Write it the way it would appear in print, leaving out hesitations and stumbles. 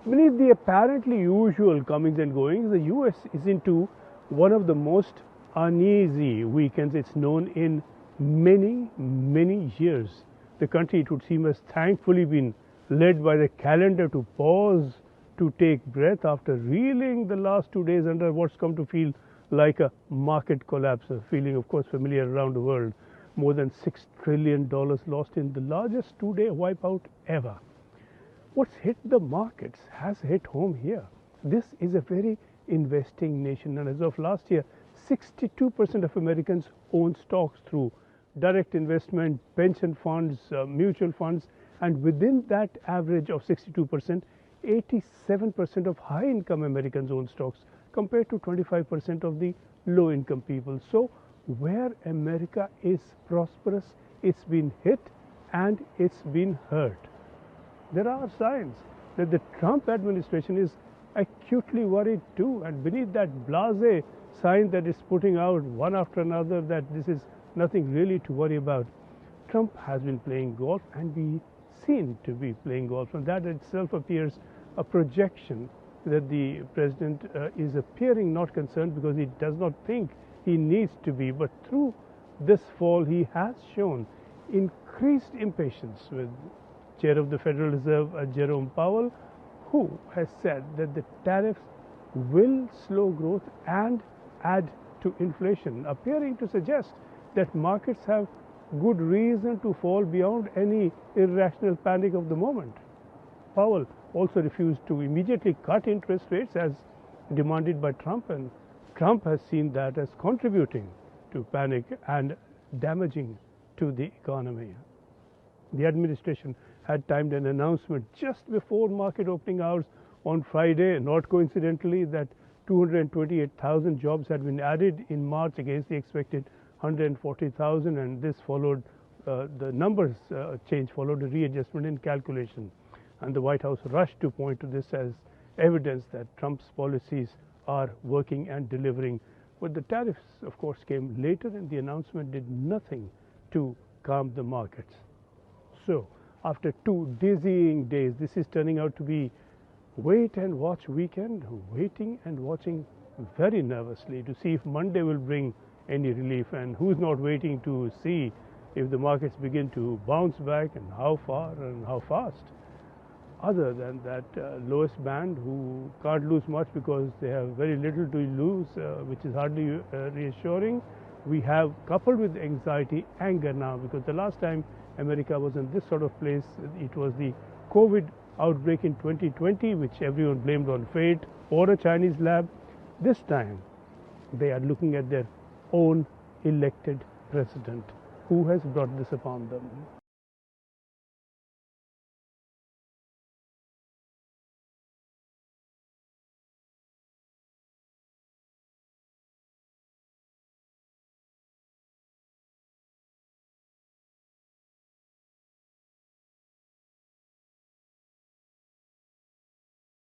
Beneath the apparently usual comings and goings, the US is into one of the most uneasy weekends it's known in many, many years. The country, it would seem, has thankfully been led by the calendar to pause, to take breath after reeling the last 2 days under what's come to feel like a market collapse, a feeling, of course, familiar around the world. More than $6 trillion lost in the largest 2-day wipeout ever. What's hit the markets has hit home here. This is a very investing nation, and as of last year, 62% of Americans own stocks through direct investment, pension funds, mutual funds, and within that average of 62%, 87% of high-income Americans own stocks compared to 25% of the low-income people. So where America is prosperous, it's been hit and it's been hurt. There are signs that the Trump administration is acutely worried too, and beneath that blasé sign that is putting out one after another that this is nothing really to worry about, Trump has been playing golf and be seen to be playing golf, and that itself appears a projection that the president is appearing not concerned because he does not think he needs to be, but through this fall he has shown increased impatience with Chair of the Federal Reserve, Jerome Powell, who has said that the tariffs will slow growth and add to inflation, appearing to suggest that markets have good reason to fall beyond any irrational panic of the moment. Powell also refused to immediately cut interest rates as demanded by Trump, and Trump has seen that as contributing to panic and damaging to the economy. The administration had timed an announcement just before market opening hours on Friday, not coincidentally, that 228,000 jobs had been added in March against the expected 140,000, and this followed the numbers change followed a readjustment in calculation, and the White House rushed to point to this as evidence that Trump's policies are working and delivering. But the tariffs, of course, came later, and the announcement did nothing to calm the markets. So after 2 dizzying days, this is turning out to be wait and watch weekend, waiting and watching very nervously to see if Monday will bring any relief, and who's not waiting to see if the markets begin to bounce back and how far and how fast. Other than that lowest band, who can't lose much because they have very little to lose, which is hardly reassuring, we have, coupled with anxiety, anger now, because the last time America was in this sort of place, it was the COVID outbreak in 2020, which everyone blamed on fate or a Chinese lab. This time they are looking at their own elected president who has brought this upon them.